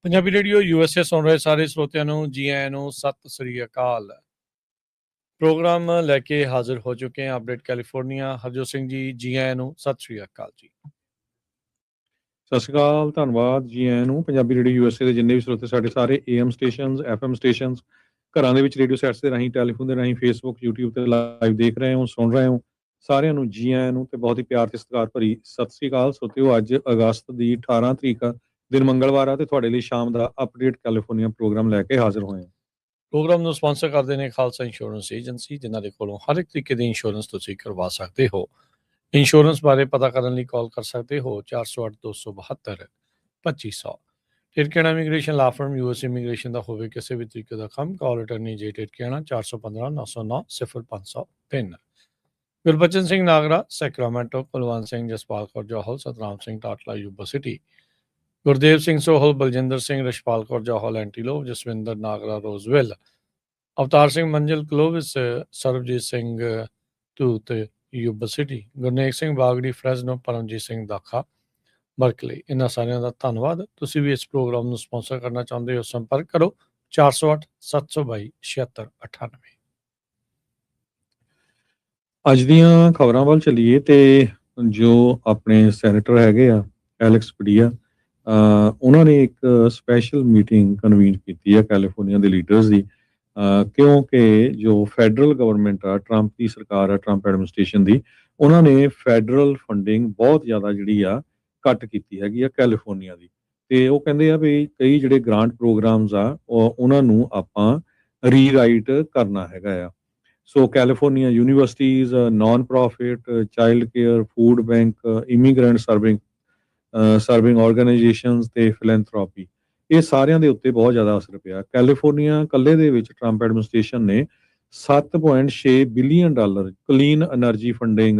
Punjabi radio USA ਸੁਣ ਰਹੇ ਸਾਰੇ ਸਰੋਤਿਆਂ ਨੂੰ ਜੀ ਆਇਆਂ ਨੂੰ ਸਤਿ ਸ੍ਰੀ ਅਕਾਲ। ਪ੍ਰੋਗਰਾਮ ਲੈ ਕੇ ਹਾਜ਼ਰ ਹੋ ਚੁੱਕੇ ਹਾਂ ਅਪਡੇਟ ਕੈਲੀਫੋਰਨੀਆ। ਹਰਜੋਤ ਸਿੰਘ ਜੀ ਆਇਆਂ ਨੂੰ ਸਤਿ ਸ੍ਰੀ ਅਕਾਲ ਜੀ। ਸਤਿ ਸ਼੍ਰੀ ਅਕਾਲ, ਧੰਨਵਾਦ ਜੀ ਆਇਆਂ ਨੂੰ। ਪੰਜਾਬੀ ਰੇਡੀਓ USA ਦੇ ਜਿੰਨੇ ਵੀ ਸਰੋਤੇ ਸਾਡੇ ਸਾਰੇ AM ਸਟੇਸ਼ਨਸ, FM ਸਟੇਸ਼ਨਸ, ਘਰਾਂ ਦੇ ਵਿੱਚ ਰੇਡੀਓ ਸੈਟਸ ਦੇ ਰਾਹੀਂ, ਟੈਲੀਫੋਨ ਦੇ ਰਾਹੀਂ, ਫੇਸਬੁੱਕ, YouTube ਤੇ ਲਾਈਵ ਦੇਖ ਰਹੇ ਹੋ, ਸੁਣ ਰਹੇ ਹੋ, ਸਾਰਿਆਂ ਨੂੰ ਜੀ ਆਇਆਂ ਨੂੰ ਤੇ ਬਹੁਤ ਹੀ ਪਿਆਰ ਤੇ ਸਤਿਕਾਰ ਭਰੀ ਸਤਿ ਸ਼੍ਰੀ ਅਕਾਲ। ਸਰੋਤਿਓ, ਅੱਜ ਅਗਸਤ ਦੀ 18 ਤਰੀਕ ਦਿਨ ਮੰਗਲਵਾਰ ਆ ਤੇ ਤੁਹਾਡੇ ਲਈ ਸ਼ਾਮ ਦਾ ਅਪਡੇਟ ਕੈਲੀਫੋਰਨੀਆ ਪ੍ਰੋਗਰਾਮ ਲੈ ਕੇ ਹਾਜ਼ਰ ਹੋਏ ਹਾਂ। ਪ੍ਰੋਗਰਾਮ ਨੂੰ ਸਪਾਂਸਰ ਕਰਦੇ ਨੇ ਖਾਲਸਾ ਇੰਸ਼ੋਰੈਂਸ ਏਜੰਸੀ, ਜਿਨ੍ਹਾਂ ਦੇ ਕੋਲੋਂ ਹਰ ਇੱਕ ਤਰੀਕੇ ਦੀ ਇੰਸ਼ੋਰੈਂਸ ਤੁਸੀਂ ਕਰਵਾ ਸਕਦੇ ਹੋ। ਇੰਸ਼ੋਰੈਂਸ ਬਾਰੇ ਪਤਾ ਕਰਨ ਲਈ ਕਾਲ ਕਰ ਸਕਦੇ ਹੋ 408-272-2500। Tirkena immigration law firm US immigration ਦਾ ਹੋਵੇ ਕਿਸੇ ਵੀ ਤਰੀਕੇ ਦਾ ਕੰਮ, call attorney J Tirkena 415-909-00503। Gurbachan Singh Nagra Sacramento, Kulwant Singh, Jaspal Kaur Johal, Satnam Singh Tatla Yuba City, Gurdev Singh Sohal, Baljinder Singh, Rashpal Kaur Johal Antelope, Jaswinder Nagra Roseville, Avtar Singh Manzil Clovis, Sarabjit Singh Dhoot Yuba City, Gurnek Singh Bagri Fresno, Paramjit Singh Dakha Berkeley. ਇਹਨਾਂ ਸਾਰਿਆਂ ਦਾ ਧੰਨਵਾਦ। ਤੁਸੀਂ ਵੀ ਇਸ ਪ੍ਰੋਗਰਾਮ ਨੂੰ ਸਪਾਂਸਰ ਕਰਨਾ ਚਾਹੁੰਦੇ ਹੋ, ਸੰਪਰਕ ਕਰੋ 408-722-7698। ਅੱਜ ਦੀਆਂ ਖਬਰਾਂ ਵੱਲ ਚੱਲੀਏ ਤੇ ਜੋ ਆਪਣੇ ਸੈਨੇਟਰ ਹੈਗੇ ਆ ਐਲੈਕਸ ਪਡੀਆ, ਉਹਨਾਂ ਨੇ ਇੱਕ ਸਪੈਸ਼ਲ ਮੀਟਿੰਗ ਕਨਵੀਨ ਕੀਤੀ ਹੈ ਕੈਲੀਫੋਰਨੀਆ ਦੇ ਲੀਡਰਸ ਦੀ, ਕਿਉਂਕਿ ਜੋ ਫੈਡਰਲ ਗਵਰਨਮੈਂਟ ਆ, ਟਰੰਪ ਦੀ ਸਰਕਾਰ ਆ, ਟਰੰਪ ਐਡਮਿਨਿਸਟ੍ਰੇਸ਼ਨ ਦੀ, ਉਹਨਾਂ ਨੇ ਫੈਡਰਲ ਫੰਡਿੰਗ ਬਹੁਤ ਜ਼ਿਆਦਾ ਜਿਹੜੀ ਆ ਘੱਟ ਕੀਤੀ ਹੈਗੀ ਆ ਕੈਲੀਫੋਰਨੀਆ ਦੀ। ਤੇ ਉਹ ਕਹਿੰਦੇ ਆ ਵੀ ਕਈ ਜਿਹੜੇ ਗ੍ਰਾਂਟ ਪ੍ਰੋਗਰਾਮਸ ਆ ਉਹਨਾਂ ਨੂੰ ਆਪਾਂ ਰੀਰਾਈਟ ਕਰਨਾ ਹੈਗਾ ਆ। So California universities, non profit, child care, food bank, immigrant serving organisations ਤੇ ਫਿਲੈਂਥਰੋਪੀ, ਇਹ ਸਾਰਿਆਂ ਦੇ ਉੱਤੇ ਬਹੁਤ ਜ਼ਿਆਦਾ ਅਸਰ ਪਿਆ। ਕੈਲੀਫੋਰਨੀਆ ਇਕੱਲੇ ਦੇ ਵਿੱਚ ਟਰੰਪ ਐਡਮਿਨਿਸਟ੍ਰੇਸ਼ਨ ਨੇ $7.6 ਬਿਲੀਅਨ ਕਲੀਨ એનર્ਜੀ ਫੰਡਿੰਗ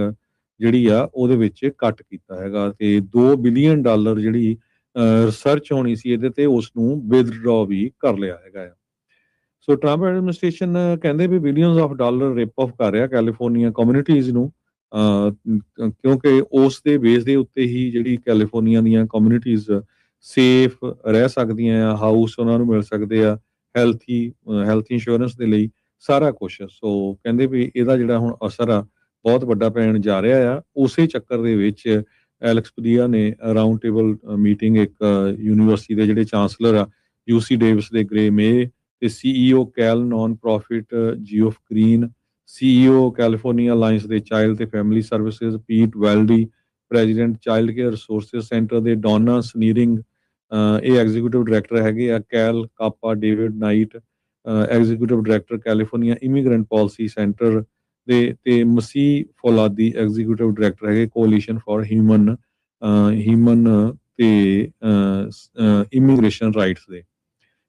ਜਿਹੜੀ ਆ ਉਹਦੇ ਵਿੱਚ ਕੱਟ ਕੀਤਾ ਹੈਗਾ, ਤੇ $2 ਬਿਲੀਅਨ ਜਿਹੜੀ ਰਿਸਰਚ ਹੋਣੀ ਸੀ ਇਹਦੇ ਤੇ ਉਸ ਨੂੰ ਵਿਦਡਰਾ ਵੀ ਕਰ ਲਿਆ ਹੈਗਾ ਆ। ਸੋ ਟਰੰਪ ਐਡਮਿਨਿਸਟ੍ਰੇਸ਼ਨ ਕਹਿੰਦੇ ਵੀ billions of dollar rip off ਕਰ ਰਿਹਾ ਕੈਲੀਫੋਰਨੀਆ ਕਮਿਊਨਿਟੀਜ਼ ਨੂੰ, ਕਿਉਂਕਿ ਉਸ ਦੇ ਬੇਸ ਦੇ ਉੱਤੇ ਹੀ ਜਿਹੜੀ ਕੈਲੀਫੋਰਨੀਆ ਦੀਆਂ ਕਮਿਊਨਿਟੀਜ਼ ਸੇਫ ਰਹਿ ਸਕਦੀਆਂ ਆ, ਹਾਊਸ ਉਹਨਾਂ ਨੂੰ ਮਿਲ ਸਕਦੇ ਆ, ਹੈਲਥ ਇੰਸ਼ੋਰੈਂਸ ਦੇ ਲਈ ਸਾਰਾ ਕੁਛ। ਸੋ ਕਹਿੰਦੇ ਵੀ ਇਹਦਾ ਜਿਹੜਾ ਹੁਣ ਅਸਰ ਆ ਬਹੁਤ ਵੱਡਾ ਪੈਣ ਜਾ ਰਿਹਾ ਆ। ਉਸੇ ਚੱਕਰ ਦੇ ਵਿੱਚ ਐਲੈਕਸ ਪਡੀਆ ਨੇ ਰਾਊਂਡ ਟੇਬਲ ਮੀਟਿੰਗ ਇੱਕ ਯੂਨੀਵਰਸਿਟੀ ਦੇ ਜਿਹੜੇ ਚਾਂਸਲਰ ਆ UC ਡੇਵਿਸ ਦੇ ਗ੍ਰੇ ਮੇ ਤੇ CEO Cal non profit Geoff Green, CEO California Alliance ਦੇ ਚਾਈਲਡ ਤੇ family services Pete Weldy, president child care resources centre ਦੇ ਡੋਨਾ ਸਨੀਰਿੰਗ, ਇਹ ਐਗਜ਼ੀਕਿਊਟਿਵ ਡਾਇਰੈਕਟਰ ਹੈਗੇ ਆ, Cal CAPA David Knight, executive director California immigrant policy centre ਦੇ, ਤੇ Masih Fouladi executive director ਹੈਗੇ coalition for humane ਤੇ immigration rights ਦੇ।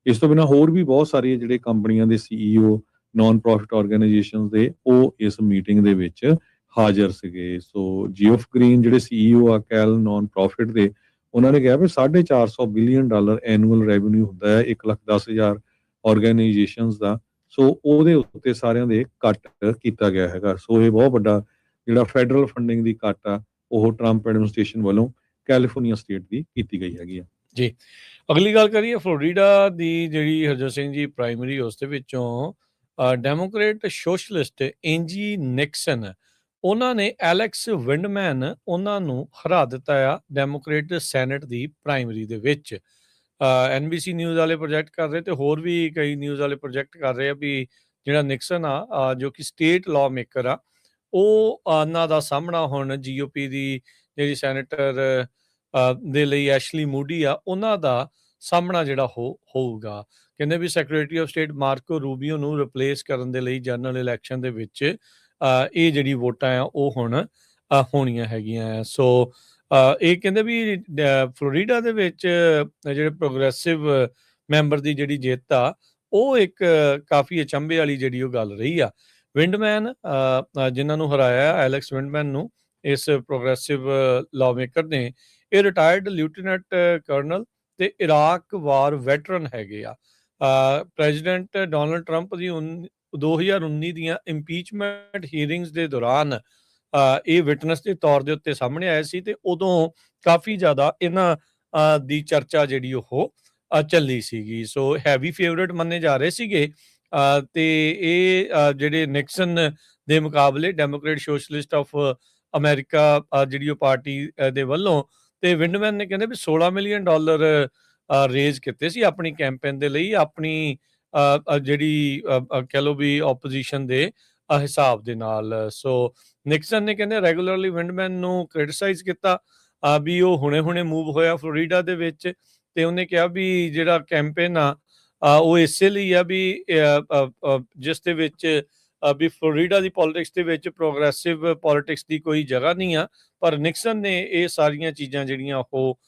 ਇਸ ਤੋਂ ਬਿਨਾਂ ਹੋਰ ਵੀ ਬਹੁਤ ਸਾਰੀਆਂ ਜਿਹੜੇ ਕੰਪਨੀਆਂ ਦੇ CEO, ਨਾਨ ਪ੍ਰੋਫਿਟ ਆਰਗੇਨਾਈਜੇਸ਼ਨਸ ਦੇ, ਉਹ ਇਸ ਮੀਟਿੰਗ ਦੇ ਵਿੱਚ ਹਾਜ਼ਰ ਸੀਗੇ। ਸੋ ਜੀਓਫ ਗ੍ਰੀਨ ਜਿਹੜੇ CEO ਆ ਕੈਲ ਨਾਨ ਪ੍ਰੋਫਿਟ ਦੇ, ਉਹਨਾਂ ਨੇ ਕਿਹਾ ਵੀ $450 ਬਿਲੀਅਨ ਐਨੂਅਲ ਰੈਵਨਿਊ ਹੁੰਦਾ ਹੈ 1,10,000 ਆਰਗੇਨਾਈਜੇਸ਼ਨਸ ਦਾ। ਸੋ ਉਹਦੇ ਉੱਤੇ ਸਾਰਿਆਂ ਦੇ ਕੱਟ ਕੀਤਾ ਗਿਆ ਹੈਗਾ। ਸੋ ਇਹ ਬਹੁਤ ਵੱਡਾ ਜਿਹੜਾ ਫੈਡਰਲ ਫੰਡਿੰਗ ਦੀ ਕੱਟ ਆ ਉਹ ਟਰੰਪ ਐਡਮਿਨਿਸਟ੍ਰੇਸ਼ਨ ਵੱਲੋਂ ਕੈਲੀਫੋਰਨੀਆ ਸਟੇਟ ਦੀ ਕੀਤੀ ਗਈ ਹੈਗੀ ਆ ਜੀ। ਅਗਲੀ ਗੱਲ ਕਰੀਏ ਫਲੋਰੀਡਾ ਦੀ, ਜਿਹੜੀ ਹਰਜੋਤ ਸਿੰਘ ਜੀ ਪ੍ਰਾਇਮਰੀ, ਉਸ ਦੇ ਵਿੱਚੋਂ ਡੈਮੋਕ੍ਰੇਟ ਸੋਸ਼ਲਿਸਟ ਐਂਜੀ ਨਿਕਸਨ, ਉਹਨਾਂ ਨੇ ਐਲੈਕਸ ਵਿੰਡਮੈਨ, ਉਹਨਾਂ ਨੂੰ ਹਰਾ ਦਿੱਤਾ ਆ ਡੈਮੋਕ੍ਰੇਟ ਸੈਨੇਟ ਦੀ ਪ੍ਰਾਇਮਰੀ ਦੇ ਵਿੱਚ। NBC ਨਿਊਜ਼ ਵਾਲੇ ਪ੍ਰੋਜੈਕਟ ਕਰ ਰਹੇ ਤੇ ਹੋਰ ਵੀ ਕਈ ਨਿਊਜ਼ ਵਾਲੇ ਪ੍ਰੋਜੈਕਟ ਕਰ ਰਹੇ ਆ ਵੀ ਜਿਹੜਾ ਨਿਕਸਨ ਆ, ਜੋ ਕਿ ਸਟੇਟ ਲਾਅ ਮੇਕਰ ਆ, ਉਹ ਉਹਨਾਂ ਦਾ ਸਾਹਮਣਾ ਹੁਣ GOP ਦੀ ਜਿਹੜੀ ਸੈਨੇਟਰ ਦੇ ਲਈ ਐਸ਼ਲੀ ਮੂਡੀ ਆ, ਉਹਨਾਂ ਦਾ ਸਾਹਮਣਾ ਜਿਹੜਾ ਹੋਊਗਾ। ਕਹਿੰਦੇ ਵੀ ਸੈਕਟਰੀ ਆਫ ਸਟੇਟ ਮਾਰਕੋ ਰੂਬੀਓ ਨੂੰ ਰਿਪਲੇਸ ਕਰਨ ਦੇ ਲਈ ਜਨਰਲ ਇਲੈਕਸ਼ਨ ਦੇ ਵਿੱਚ ਇਹ ਜਿਹੜੀ ਵੋਟਾਂ ਆ ਉਹ ਹੁਣ ਹੋਣੀਆਂ ਹੈਗੀਆਂ। ਸੋ ਇਹ ਕਹਿੰਦੇ ਵੀ ਫਲੋਰੀਡਾ ਦੇ ਵਿੱਚ ਜਿਹੜੇ ਪ੍ਰੋਗਰੈਸਿਵ ਮੈਂਬਰ ਦੀ ਜਿਹੜੀ ਜਿੱਤ ਆ ਉਹ ਇੱਕ ਕਾਫੀ ਅਚੰਭੇ ਵਾਲੀ ਜਿਹੜੀ ਉਹ ਗੱਲ ਰਹੀ ਆ। ਵਿੰਡਮੈਨ ਜਿਨ੍ਹਾਂ ਨੂੰ ਹਰਾਇਆ ਐਲੈਕਸ ਵਿੰਡਮੈਨ ਨੂੰ, ਇਸ ਪ੍ਰੋਗਰੈਸਿਵ ਲਾਅਮੇਕਰ ਨੇ, ਇਹ ਰਿਟਾਇਰਡ ਲੈਫਟੀਨੈਂਟ ਕਰਨਲ ਤੇ ਇਰਾਕ ਵਾਰ ਵੈਟਰਨ ਹੈਗੇ ਆ। ਪ੍ਰੈਜ਼ੀਡੈਂਟ ਡੋਨਲਡ ਟਰੰਪ ਦੀ 2019 ਦੀਆਂ ਇੰਪੀਚਮੈਂਟ ਹੀਅਰਿੰਗਸ ਦੇ ਦੌਰਾਨ ਇਹ ਵਿਟਨੈਸ ਦੇ ਤੌਰ ਦੇ ਉੱਤੇ ਸਾਹਮਣੇ ਆਏ ਸੀ, ਤੇ ਉਦੋਂ ਕਾਫੀ ਜ਼ਿਆਦਾ ਇਹਨਾਂ ਦੀ ਚਰਚਾ ਜਿਹੜੀ ਉਹ ਚੱਲੀ ਸੀਗੀ। ਸੋ ਹੈਵੀ ਫੇਵਰੇਟ ਮੰਨੇ ਜਾ ਰਹੇ ਸੀਗੇ ਤੇ ਇਹ ਜਿਹੜੇ ਨਿਕਸਨ ਦੇ ਮੁਕਾਬਲੇ ਡੈਮੋਕ੍ਰੇਟ ਸੋਸ਼ਲਿਸਟ ਆਫ ਅਮਰੀਕਾ ਜਿਹੜੀ ਉਹ ਪਾਰਟੀ ਦੇ ਵੱਲੋਂ ਤੇ ਵਿੰਡਮੈਨ ਨੇ ਕਹਿੰਦੇ ਵੀ $16 ਮਿਲੀਅਨ ਰੇਜ਼ ਕੀਤੇ ਸੀ ਆਪਣੀ ਕੈਂਪੇਨ ਦੇ ਲਈ, ਆਪਣੀ ਜਿਹੜੀ ਕਹਿ ਲਓ ਵੀ ਆਪੋਜੀਸ਼ਨ ਦੇ ਹਿਸਾਬ ਦੇ ਨਾਲ। ਸੋ ਨਿਕਸਨ ਨੇ ਕਹਿੰਦੇ ਰੈਗੂਲਰਲੀ ਵਿੰਡਮੈਨ ਨੂੰ ਕ੍ਰਿਟਿਸਾਈਜ਼ ਕੀਤਾ ਵੀ ਉਹ ਹੁਣੇ ਮੂਵ ਹੋਇਆ ਫਲੋਰੀਡਾ ਦੇ ਵਿੱਚ, ਤੇ ਉਹਨੇ ਕਿਹਾ ਵੀ ਜਿਹੜਾ ਕੈਂਪੇਨ ਆ ਉਹ ਇਸੇ ਲਈ ਆ ਵੀ ਜਿਸ ਦੇ ਵਿੱਚ ਵੀ ਫਲੋਰੀਡਾ ਦੀ ਪੋਲਿਟਿਕਸ ਦੇ ਵਿੱਚ ਪ੍ਰੋਗਰੈਸਿਵ ਪੋਲਿਟਿਕਸ ਦੀ ਕੋਈ ਜਗ੍ਹਾ ਨਹੀਂ ਆ, ਪਰ ਨਿਕਸਨ ਨੇ ਇਹ ਸਾਰੀਆਂ ਚੀਜ਼ਾਂ ਜਿਹੜੀਆਂ ਉਹ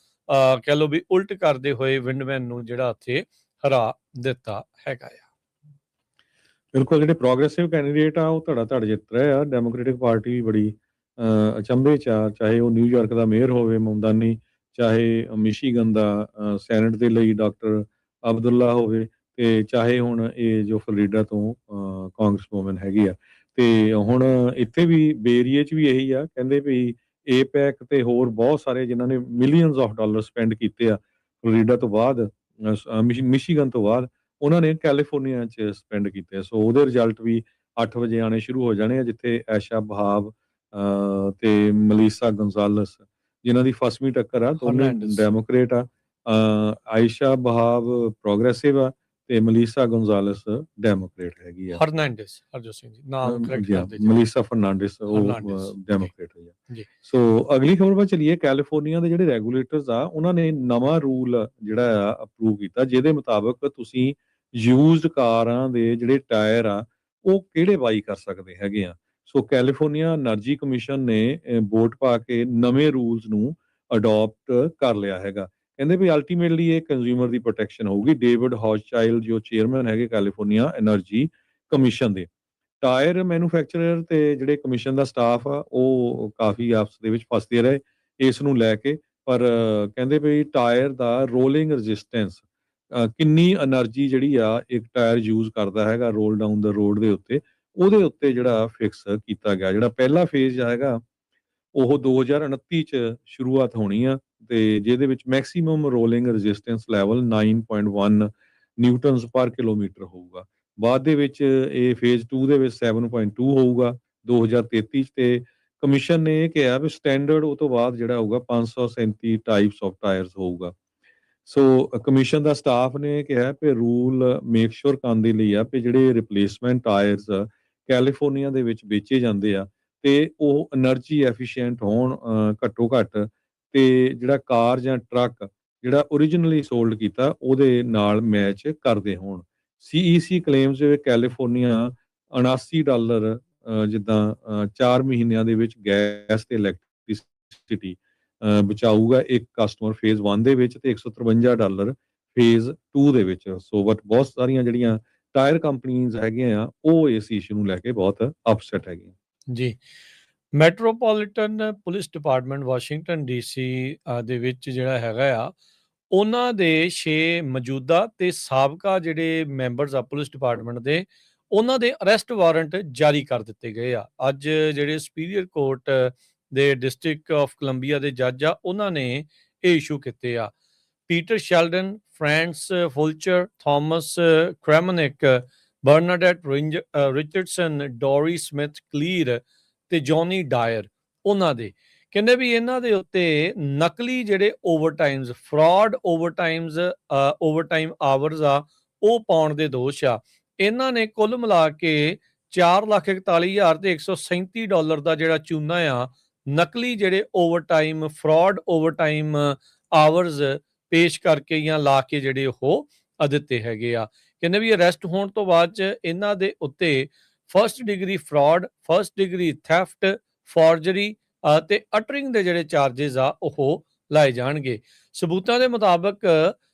ਕਹਿ ਲਓ ਵੀ ਉਲਟ ਕਰਦੇ ਹੋਏ ਵਿੰਡਮੈਨ ਨੂੰ ਜਿਹੜਾ ਉੱਥੇ ਹਰਾ ਦਿੱਤਾ ਹੈਗਾ ਆ। ਬਿਲਕੁਲ, ਜਿਹੜੇ ਪ੍ਰੋਗਰੈਸਿਵ ਕੈਂਡੀਡੇਟ ਆ ਉਹ ਧੜਾ ਜਿੱਤ ਰਹੇ ਆ। ਡੈਮੋਕ੍ਰੇਟਿਕ ਪਾਰਟੀ ਵੀ ਬੜੀ ਅਚੰਭੇ 'ਚ ਆ, ਚਾਹੇ ਉਹ ਨਿਊਯਾਰਕ ਦਾ ਮੇਅਰ ਹੋਵੇ ਮਮਦਾਨੀ, ਚਾਹੇ ਮਿਸ਼ੀਗਨ ਦਾ ਸੈਨੇਟ ਦੇ ਲਈ ਡਾਕਟਰ ਅਬਦੁੱਲਾ ਹੋਵੇ, ਤੇ ਚਾਹੇ ਹੁਣ ਇਹ ਜੋ ਫਲੋਰੀਡਾ ਤੋਂ ਕਾਂਗਰਸਵੂਮਨ ਹੈਗੀ ਆ। ਤੇ ਹੁਣ ਇੱਥੇ ਵੀ ਬੇ ਏਰੀਏ 'ਚ ਵੀ ਇਹੀ ਆ, ਕਹਿੰਦੇ ਵੀ ਏਪੈਕ ਤੇ ਹੋਰ ਬਹੁਤ ਸਾਰੇ ਜਿਨ੍ਹਾਂ ਨੇ ਮਿਲੀਅਨਸ ਆਫ ਡਾਲਰ ਸਪੈਂਡ ਕੀਤੇ ਆ ਫਲੋਰੀਡਾ ਤੋਂ ਬਾਅਦ, ਮਿਸ਼ੀਗਨ ਤੋਂ ਬਾਅਦ, ਉਹਨਾਂ ਨੇ ਕੈਲੀਫੋਰਨੀਆ 'ਚ ਸਪੈਂਡ ਕੀਤੇ ਆ। ਸੋ ਉਹਦੇ ਰਿਜ਼ਲਟ ਵੀ 8 ਵਜੇ ਆਉਣੇ ਸ਼ੁਰੂ ਹੋ ਜਾਣੇ ਆ, ਜਿੱਥੇ ਐਸ਼ਾ ਬਹਾਵ ਤੇ ਮਲੀਸਾ ਗੋਂਜ਼ਾਲਸ ਜਿਨ੍ਹਾਂ ਦੀ ਫਸਵੀਂ ਟੱਕਰ ਆ, ਦੋਨੇ ਡੈਮੋਕ੍ਰੇਟ ਆ। ਆਇਸ਼ਾ ਬਹਾਵ ਪ੍ਰੋਗਰੈਸਿਵ ਆ ਤੇ ਮਲੀਸਾ ਗੋਂਜ਼ਾਲਸ ਡੈਮੋਕ੍ਰੇਟ ਹੈਗੀ ਆ। ਹਰਜੋਤ ਸਿੰਘ ਜੀ ਨਾਮ ਕਰੈਕਟ ਕਰ ਦਿਓ। ਮਲੀਸਾ ਫਰਨਾਂਡਿਸ ਉਹ ਡੈਮੋਕ੍ਰੇਟ ਹੈ। ਸੋ ਅਗਲੀ ਖਬਰ ਵੱਲ ਚਲੀਏ। ਕੈਲੀਫੋਰਨੀਆ ਦੇ ਜਿਹੜੇ ਰੈਗੂਲੇਟਰਸ ਆ ਉਹਨਾਂ ਨੇ ਨਵਾਂ ਰੂਲ ਜਿਹੜਾ ਆ ਅਪਰੂਵ ਕੀਤਾ, ਜਿਹਦੇ ਮੁਤਾਬਕ ਤੁਸੀਂ ਯੂਜ਼ਡ ਕਾਰਾਂ ਦੇ ਜਿਹੜੇ ਟਾਇਰ ਆ ਉਹ ਕਿਹੜੇ ਬਾਈ ਕਰ ਸਕਦੇ ਹੈਗੇ ਆ। ਸੋ ਕੈਲੀਫੋਰਨੀਆ ਐਨਰਜੀ ਕਮਿਸ਼ਨ ਨੇ ਵੋਟ ਪਾ ਕੇ ਨਵੇਂ ਰੂਲਸ ਨੂੰ ਅਡਾਪਟ ਕਰ ਲਿਆ ਹੈਗਾ। ਕਹਿੰਦੇ ਵੀ ਅਲਟੀਮੇਟਲੀ ਇਹ ਕੰਜ਼ਿਊਮਰ ਦੀ ਪ੍ਰੋਟੈਕਸ਼ਨ ਹੋਊਗੀ। ਡੇਵਿਡ ਹੌਚਚਾਈਲਡ ਜੋ ਚੇਅਰਮੈਨ ਹੈਗੇ ਕੈਲੀਫੋਰਨੀਆ ਐਨਰਜੀ ਕਮਿਸ਼ਨ ਦੇ, ਟਾਇਰ ਮੈਨੂਫੈਕਚਰਰ ਤੇ ਜਿਹੜੇ ਕਮਿਸ਼ਨ ਦਾ ਸਟਾਫ ਆ ਉਹ ਕਾਫੀ ਆਪਸ ਦੇ ਵਿੱਚ ਫਸਦੇ ਰਹੇ ਇਸ ਨੂੰ ਲੈ ਕੇ, ਪਰ ਕਹਿੰਦੇ ਵੀ ਟਾਇਰ ਦਾ ਰੋਲਿੰਗ ਰੈਜ਼ਿਸਟੈਂਸ ਕਿੰਨੀ એનર્ਜੀ ਜਿਹੜੀ ਆ ਇੱਕ ਟਾਇਰ ਯੂਜ਼ ਕਰਦਾ ਹੈਗਾ ਰੋਲ ਡਾਊਨ ਦਾ ਰੋਡ ਦੇ ਉੱਤੇ, ਉਹਦੇ ਉੱਤੇ ਜਿਹੜਾ ਫਿਕਸ ਕੀਤਾ ਗਿਆ। ਜਿਹੜਾ ਪਹਿਲਾ ਫੇਜ਼ ਹੈਗਾ ਉਹ 2029 ਚ ਸ਼ੁਰੂਆਤ ਹੋਣੀ ਆ, ਤੇ ਜਿਹਦੇ ਵਿੱਚ maximum rolling resistance level 9.1 Newton's ਪਰ ਕਿਲੋਮੀਟਰ ਹੋਊਗਾ। ਬਾਅਦ ਦੇ ਵਿੱਚ ਇਹ ਫੇਜ਼ 2 ਦੇ ਵਿੱਚ 7.2 ਹੋਊਗਾ 2033 ਚ, ਤੇ ਕਮਿਸ਼ਨ ਨੇ ਇਹ ਕਿਹਾ ਵੀ ਸਟੈਂਡਰਡ ਉਹ ਤੋਂ ਬਾਅਦ ਜਿਹੜਾ ਹੋਊਗਾ 537 ਟਾਈਪਸ ਆਫ ਟਾਇਰਸ ਹੋਊਗਾ। ਸੋ ਕਮਿਸ਼ਨ ਦਾ ਸਟਾਫ ਨੇ ਕਿਹਾ ਕਿ ਰੂਲ ਮੇਕ ਸ਼ੋਰ ਕਰਨ ਦੇ ਲਈ ਆ ਕਿ ਜਿਹੜੇ ਰਿਪਲੇਸਮੈਂਟ ਟਾਇਰਸ ਕੈਲੀਫੋਰਨੀਆ ਦੇ ਵਿੱਚ ਵੇਚੇ ਜਾਂਦੇ ਆ ਤੇ ਉਹ એનર્ਜੀ ਐਫੀਸ਼ੀਐਂਟ ਹੋਣ ਘੱਟੋ ਘੱਟ, ਤੇ ਜਿਹੜਾ ਕਾਰ ਜਾਂ ਟਰੱਕ ਜਿਹੜਾ ਓਰੀਜਨਲੀ ਸੋਲਡ ਕੀਤਾ ਉਹਦੇ ਨਾਲ ਮੈਚ ਕਰਦੇ ਹੋਣ। CEC ਕਲੇਮਸ ਕੈਲੀਫੋਰਨੀਆ $79 ਜਿੱਦਾਂ 4 ਮਹੀਨਿਆਂ ਦੇ ਵਿੱਚ ਗੈਸ ਤੇ ਇਲੈਕਟ੍ਰਿਸਿਟੀ ਬਚਾਊਗਾ ਇੱਕ ਕਸਟਮਰ ਫੇਜ਼ 1 ਦੇ ਵਿੱਚ, ਤੇ $153 ਫੇਜ਼ 2 ਦੇ ਵਿੱਚ। ਸੋ ਬਟ ਬਹੁਤ ਸਾਰੀਆਂ ਜਿਹੜੀਆਂ ਟਾਇਰ ਕੰਪਨੀਆਂ ਹੈਗੀਆਂ ਆ ਉਹ ਇਸ ਇਸ਼ੂ ਨੂੰ ਲੈ ਕੇ ਬਹੁਤ ਅਪਸੈਟ ਹੈਗੀਆਂ ਜੀ। Metropolitan police department Washington DC ਦੇ ਵਿੱਚ ਜਿਹੜਾ ਹੈਗਾ ਆ, ਉਹਨਾਂ ਦੇ 6 ਮੌਜੂਦਾ ਤੇ ਸਾਬਕਾ ਜਿਹੜੇ ਮੈਂਬਰਸ ਆ ਪੁਲਿਸ ਡਿਪਾਰਟਮੈਂਟ ਦੇ, ਉਹਨਾਂ ਦੇ ਅਰੈਸਟ ਵਾਰੰਟ ਜਾਰੀ ਕਰ ਦਿੱਤੇ ਗਏ ਆ। ਅੱਜ ਜਿਹੜੇ ਸੁਪੀਰੀਅਰ ਕੋਰਟ ਦੇ ਡਿਸਟ੍ਰਿਕਟ ਆਫ ਕੋਲੰਬੀਆ ਦੇ ਜੱਜ ਆ ਉਹਨਾਂ ਨੇ ਇਹ ਇਸ਼ੂ ਕੀਤੇ ਆ। Peter Sheldon, Frances Fulcher, Thomas Kramnick, Bernadette Richardson, Dorie Smith Clear ਤੇ ਜੌਨੀ ਡਾਇਰ, ਉਹਨਾਂ ਦੇ ਕਹਿੰਦੇ ਵੀ ਇਹਨਾਂ ਦੇ ਉੱਤੇ ਨਕਲੀ ਜਿਹੜੇ ਓਵਰਟਾਈਮਸ, ਫਰਾਡ ਓਵਰਟਾਈਮ ਆਵਰਸ ਆ ਉਹ ਪਾਉਣ ਦੇ ਦੋਸ਼ ਆ। ਇਹਨਾਂ ਨੇ ਕੁੱਲ ਮਿਲਾ ਕੇ $4,41,000 ਤੇ $137 ਦਾ ਜਿਹੜਾ ਚੂਨਾ ਆ ਨਕਲੀ ਜਿਹੜੇ ਓਵਰਟਾਈਮ, ਫਰਾਡ ਓਵਰਟਾਈਮ ਆਵਰਸ ਪੇਸ਼ ਕਰਕੇ ਜਾਂ ਲਾ ਕੇ ਜਿਹੜੇ ਉਹ ਦਿੱਤੇ ਹੈਗੇ ਆ। ਕਹਿੰਦੇ ਵੀ ਅਰੈਸਟ ਹੋਣ ਤੋਂ ਬਾਅਦ ਚ ਇਹਨਾਂ ਦੇ ਉੱਤੇ first degree fraud, first degree theft, forgery ਤੇ ਅਟਰਿੰਗ ਦੇ ਜਿਹੜੇ ਚਾਰजेस ਆ ਉਹ ਲਾਏ ਜਾਣਗੇ। ਸਬੂਤਾਂ ਦੇ ਮੁਤਾਬਕ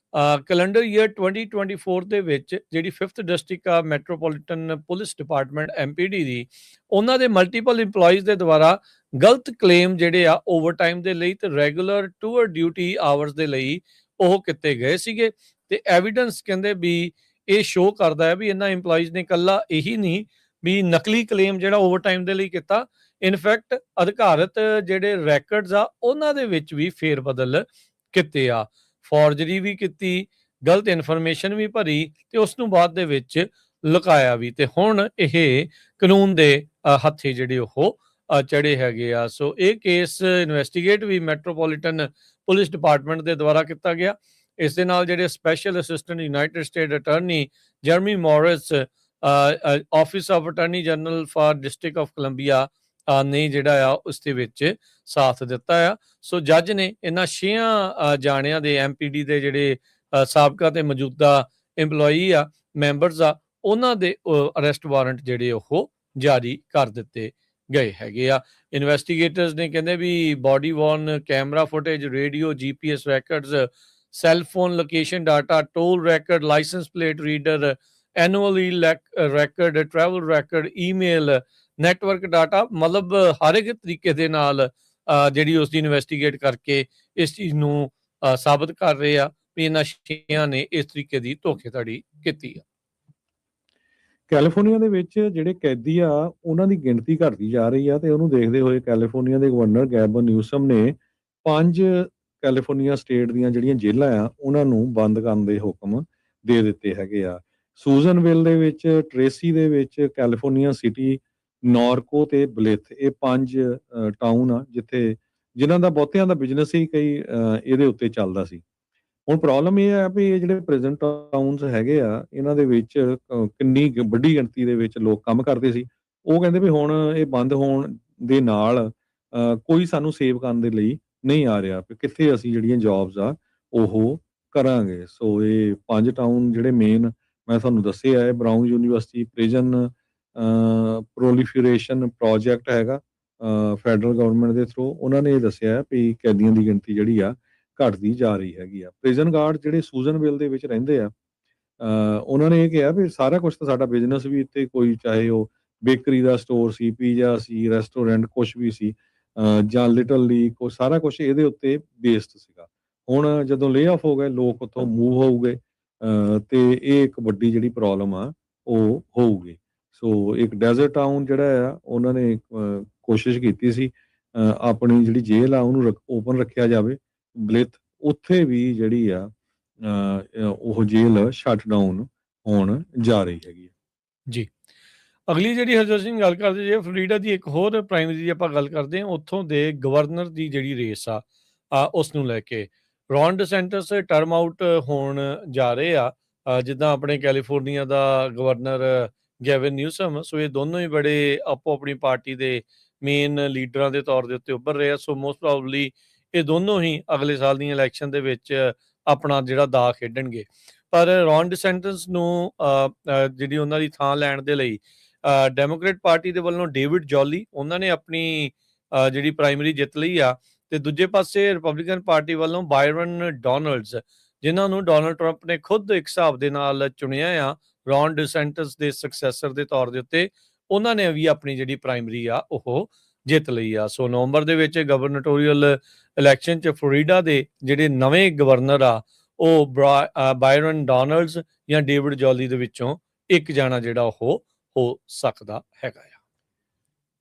ਕੈਲੰਡਰ ਈਅਰ 2024 ਦੇ ਵਿੱਚ ਜਿਹੜੀ 5th ਡਿਸਟ੍ਰਿਕਟ ਆ ਮੈਟਰੋਪੋਲੀਟਨ ਪੁਲਿਸ ਡਿਪਾਰਟਮੈਂਟ MPD ਦੀ, ਉਹਨਾਂ ਦੇ ਮਲਟੀਪਲ ਇੰਪਲੋਈਜ਼ ਦੇ ਦੁਆਰਾ ਗਲਤ ਕਲੇਮ ਜਿਹੜੇ ਆ ਓਵਰਟਾਈਮ ਦੇ ਲਈ ਤੇ ਰੈਗੂਲਰ ਟੂਰ ਡਿਊਟੀ ਆਵਰਸ ਦੇ ਲਈ ਉਹ ਕੀਤੇ ਗਏ ਸੀਗੇ। ਤੇ ਐਵੀਡੈਂਸ ਕਹਿੰਦੇ ਵੀ ਇਹ ਸ਼ੋਅ ਕਰਦਾ ਹੈ ਵੀ ਇਹਨਾਂ ਇੰਪਲੋਈਜ਼ ਨੇ ਇਕੱਲਾ ਇਹੀ ਨਹੀਂ ਵੀ ਨਕਲੀ ਕਲੇਮ ਜਿਹੜਾ ਓਵਰਟਾਈਮ ਦੇ ਲਈ ਕੀਤਾ, ਇਨਫੈਕਟ ਅਧਿਕਾਰਤ ਜਿਹੜੇ ਰੈਕਰਡਸ ਆ ਉਹਨਾਂ ਦੇ ਵਿੱਚ ਵੀ ਫੇਰ ਬਦਲ ਕੀਤੇ ਆ, ਫੋਰਜਰੀ ਵੀ ਕੀਤੀ ਗਲਤ ਇਨਫੋਰਮੇਸ਼ਨ ਵੀ ਭਰੀ ਤੇ ਉਸ ਨੂੰ ਬਾਅਦ ਦੇ ਵਿੱਚ ਲੁਕਾਇਆ ਵੀ, ਤੇ ਹੁਣ ਇਹ ਕਾਨੂੰਨ ਦੇ ਹੱਥੇ ਜਿਹੜੇ ਉਹ ਚੜੇ ਹੈਗੇ ਆ। ਸੋ ਇਹ ਕੇਸ ਇਨਵੈਸਟੀਗੇਟ ਵੀ ਮੈਟਰੋਪੋਲੀਟਨ ਪੁਲਿਸ ਡਿਪਾਰਟਮੈਂਟ ਦੇ ਦੁਆਰਾ ਕੀਤਾ ਗਿਆ। ਇਸ ਦੇ ਨਾਲ ਜਿਹੜੇ special assistant United State attorney Jeremy Morris, office of attorney general for district of Columbia ਨੇ ਜਿਹੜਾ ਆ ਉਸ ਦੇ ਵਿੱਚ ਸਾਥ ਦਿੱਤਾ ਆ। ਸੋ ਜੱਜ ਨੇ ਇਹਨਾਂ 6 ਜਾਣਿਆਂ ਦੇ MPD ਦੇ ਜਿਹੜੇ ਸਾਬਕਾ ਤੇ ਮੌਜੂਦਾ EMPLOYEE ਆ, ਮੈਂਬਰਸ ਆ, ਉਹਨਾਂ ਦੇ ਅਰੈਸਟ ਵਾਰੰਟ ਜਿਹੜੇ ਉਹ ਜਾਰੀ ਕਰ ਦਿੱਤੇ ਗਏ ਹੈਗੇ ਆ। ਇਨਵੈਸਟੀਗੇਟਰਸ ਨੇ ਕਹਿੰਦੇ ਵੀ body worn camera footage, radio, GPS records, cell phone location data, toll record, licence plate reader, annually record, travel record, email, network data, ਮਤਲਬ ਹਰ ਇੱਕ ਤਰੀਕੇ ਦੇ ਨਾਲ ਜਿਹੜੀ ਉਸ ਦੀ ਇਨਵੈਸਟੀਗੇਟ ਕਰਕੇ ਇਸ ਚੀਜ਼ ਨੂੰ ਸਾਬਤ ਕਰ ਰਹੇ ਆ ਵੀ ਇਹਨਾਂ 6 ਨੇ ਇਸ ਤਰੀਕੇ ਦੀ ਧੋਖੇਧੜੀ ਕੀਤੀ ਆ। ਕੈਲੀਫੋਰਨੀਆ ਦੇ ਵਿੱਚ ਜਿਹੜੇ ਕੈਦੀ ਆ ਉਹਨਾਂ ਦੀ ਗਿਣਤੀ ਘਟਦੀ ਜਾ ਰਹੀ ਆ, ਤੇ ਉਹਨੂੰ ਦੇਖਦੇ ਹੋਏ ਕੈਲੀਫੋਰਨੀਆ ਦੇ ਗਵਰਨਰ ਗੈਬਨ ਨਿਊਸਮ ਨੇ 5 ਕੈਲੀਫੋਰਨੀਆ ਸਟੇਟ ਦੀਆਂ ਜਿਹੜੀਆਂ ਜੇਲ੍ਹਾਂ ਆ ਉਹਨਾਂ ਨੂੰ ਬੰਦ ਕਰਨ ਦੇ ਹੁਕਮ ਦੇ ਦਿੱਤੇ ਹੈਗੇ ਆ। ਸੂਜ਼ਨਵਿਲ ਦੇ ਵਿੱਚ, ਟ੍ਰੇਸੀ ਦੇ ਵਿੱਚ, ਕੈਲੀਫੋਰਨੀਆ ਸਿਟੀ, ਨੌਰਕੋ ਤੇ ਬਲਿਥ, ਇਹ 5 ਟਾਊਨ ਆ ਜਿਨ੍ਹਾਂ ਦਾ ਬਹੁਤਿਆਂ ਦਾ ਬਿਜ਼ਨਸ ਹੀ ਕਈ ਇਹਦੇ ਉੱਤੇ ਚੱਲਦਾ ਸੀ। ਹੁਣ ਪ੍ਰੋਬਲਮ ਇਹ ਆ ਵੀ ਇਹ ਜਿਹੜੇ ਪ੍ਰੈਜ਼ੈਂਟ ਟਾਊਨਸ ਹੈਗੇ ਆ ਇਹਨਾਂ ਦੇ ਵਿੱਚ ਕਿੰਨੀ ਵੱਡੀ ਗਿਣਤੀ ਦੇ ਵਿੱਚ ਲੋਕ ਕੰਮ ਕਰਦੇ ਸੀ। ਉਹ ਕਹਿੰਦੇ ਵੀ ਹੁਣ ਇਹ ਬੰਦ ਹੋਣ ਦੇ ਨਾਲ ਕੋਈ ਸਾਨੂੰ ਸੇਵ ਕਰਨ ਦੇ ਲਈ ਨਹੀਂ ਆ ਰਿਹਾ ਵੀ ਕਿੱਥੇ ਅਸੀਂ ਜਿਹੜੀਆਂ ਜੌਬਸ ਆ ਉਹ ਕਰਾਂਗੇ। ਸੋ ਇਹ 5 ਟਾਊਨ ਜਿਹੜੇ ਮੇਨ ਮੈਂ ਤੁਹਾਨੂੰ ਦੱਸੇ ਆ, ਬਰਾਊਨ ਯੂਨੀਵਰਸਿਟੀ ਪ੍ਰਿਜ਼ਨ ਪ੍ਰੋਲੀਫਰੇਸ਼ਨ ਪ੍ਰੋਜੈਕਟ ਹੈਗਾ ਫੈਡਰਲ ਗਵਰਨਮੈਂਟ ਦੇ ਥਰੂ। ਉਹਨਾਂ ਨੇ ਇਹ ਦੱਸਿਆ ਵੀ ਕੈਦੀਆਂ ਦੀ ਗਿਣਤੀ ਜਿਹੜੀ ਆ ਘਟਦੀ ਜਾ ਰਹੀ ਹੈਗੀ ਆ। ਪ੍ਰਿਜ਼ਨ ਗਾਰਡ ਜਿਹੜੇ ਸੂਜ਼ਨਵਿਲ ਦੇ ਵਿੱਚ ਰਹਿੰਦੇ ਆ ਉਹਨਾਂ ਨੇ ਇਹ ਕਿਹਾ ਵੀ ਸਾਰਾ ਕੁਝ ਤਾਂ ਸਾਡਾ ਬਿਜ਼ਨਸ ਵੀ ਇੱਥੇ, ਕੋਈ ਚਾਹੇ ਉਹ ਬੇਕਰੀ ਦਾ ਸਟੋਰ ਸੀ, ਪੀਜ਼ਾ ਸੀ, ਰੈਸਟੋਰੈਂਟ ਕੁਛ ਵੀ ਸੀ, ਜਾਂ ਲਿਟਲ ਲੀਗ, ਸਾਰਾ ਕੁਛ ਇਹਦੇ ਉੱਤੇ ਬੇਸਡ ਸੀਗਾ। ਹੁਣ ਜਦੋਂ ਲੇ ਆਫ ਹੋ ਗਏ, ਲੋਕ ਉੱਥੋਂ ਮੂਵ ਹੋਊਗੇ ਤੇ ਇਹ ਇੱਕ ਵੱਡੀ ਜਿਹੜੀ ਪ੍ਰੋਬਲਮ ਆ ਉਹ ਹੋਊਗੀ। ਸੋ ਇੱਕ ਡੈਜ਼ਰਟ ਟਾਊਨ ਜਿਹੜਾ ਆ ਉਹਨਾਂ ਨੇ ਕੋਸ਼ਿਸ਼ ਕੀਤੀ ਸੀ ਆਪਣੀ ਜਿਹੜੀ ਜੇਲ੍ਹ ਆ ਉਹਨੂੰ ਓਪਨ ਰੱਖਿਆ ਜਾਵੇ, ਬਲਿਥ, ਉੱਥੇ ਵੀ ਜਿਹੜੀ ਆ ਉਹ ਜੇਲ੍ਹ ਸ਼ਟ ਡਾਊਨ ਹੋਣ ਜਾ ਰਹੀ ਹੈਗੀ ਜੀ। ਅਗਲੀ ਜਿਹੜੀ ਹਰਜੋਤ ਸਿੰਘ ਗੱਲ ਕਰਦੇ ਜੇ ਫਲੋਰੀਡਾ ਦੀ ਇੱਕ ਹੋਰ ਪ੍ਰਾਇਮਰੀ ਦੀ ਆਪਾਂ ਗੱਲ ਕਰਦੇ ਹਾਂ, ਉੱਥੋਂ ਦੇ ਗਵਰਨਰ ਦੀ ਜਿਹੜੀ ਰੇਸ ਆ ਉਸ ਨੂੰ ਲੈ ਕੇ ਰੌਨ ਡਿਸੈਂਟਸ ਟਰਮ ਆਊਟ ਹੋਣ ਜਾ ਰਹੇ ਆ, ਜਿੱਦਾਂ ਆਪਣੇ ਕੈਲੀਫੋਰਨੀਆ ਦਾ ਗਵਰਨਰ ਗੈਵਨ ਨਿਊਸਮ। ਸੋ ਇਹ ਦੋਨੋਂ ਹੀ ਬੜੇ ਆਪੋ ਆਪਣੀ ਪਾਰਟੀ ਦੇ ਮੇਨ ਲੀਡਰਾਂ ਦੇ ਤੌਰ ਦੇ ਉੱਤੇ ਉੱਭਰ ਰਹੇ ਆ। ਸੋ ਮੋਸਟ ਪ੍ਰੋਬਬਲੀ ਇਹ ਦੋਨੋਂ ਹੀ ਅਗਲੇ ਸਾਲ ਦੀਆਂ ਇਲੈਕਸ਼ਨ ਦੇ ਵਿੱਚ ਆਪਣਾ ਜਿਹੜਾ ਦਾਅ ਖੇਡਣਗੇ। ਪਰ ਰੌਨ ਡਿਸੈਂਟਸ ਨੂੰ ਜਿਹੜੀ ਉਹਨਾਂ ਦੀ ਥਾਂ ਲੈਣ ਦੇ ਲਈ ਡੈਮੋਕ੍ਰੇਟ ਪਾਰਟੀ ਦੇ ਵੱਲੋਂ ਡੇਵਿਡ ਜੌਲੀ ਉਹਨਾਂ ਨੇ ਆਪਣੀ ਜਿਹੜੀ ਪ੍ਰਾਇਮਰੀ ਜਿੱਤ ਲਈ ਆ, ਤੇ ਦੂਜੇ ਪਾਸੇ ਰਿਪਬਲਿਕਨ ਪਾਰਟੀ ਵੱਲੋਂ ਬਾਇਰਨ ਡੋਨਲਡਸ, ਜਿਨ੍ਹਾਂ ਨੂੰ ਡੋਨਲਡ ਟਰੰਪ ਨੇ ਖੁਦ ਇੱਕ ਹਿਸਾਬ ਦੇ ਨਾਲ ਚੁਣਿਆ ਆ ਰੌਨ ਡਿਸੈਂਟਸ ਦੇ ਸਕਸੈਸਰ ਦੇ ਤੌਰ ਦੇ ਉੱਤੇ, ਉਹਨਾਂ ਨੇ ਵੀ ਆਪਣੀ ਜਿਹੜੀ ਪ੍ਰਾਇਮਰੀ ਆ ਉਹ ਜਿੱਤ ਲਈ ਆ। ਸੋ ਨਵੰਬਰ ਦੇ ਵਿੱਚ ਗਵਰਨਟੋਰੀਅਲ ਇਲੈਕਸ਼ਨ 'ਚ ਫਲੋਰੀਡਾ ਦੇ ਜਿਹੜੇ ਨਵੇਂ ਗਵਰਨਰ ਆ ਉਹ ਬਾਇਰਨ ਡੋਨਲਡਸ ਜਾਂ ਡੇਵਿਡ ਜੌਲੀ ਦੇ ਵਿੱਚੋਂ ਇੱਕ ਜਾਣਾ ਜਿਹੜਾ ਉਹ ਹੋ ਸਕਦਾ ਹੈਗਾ ਆ।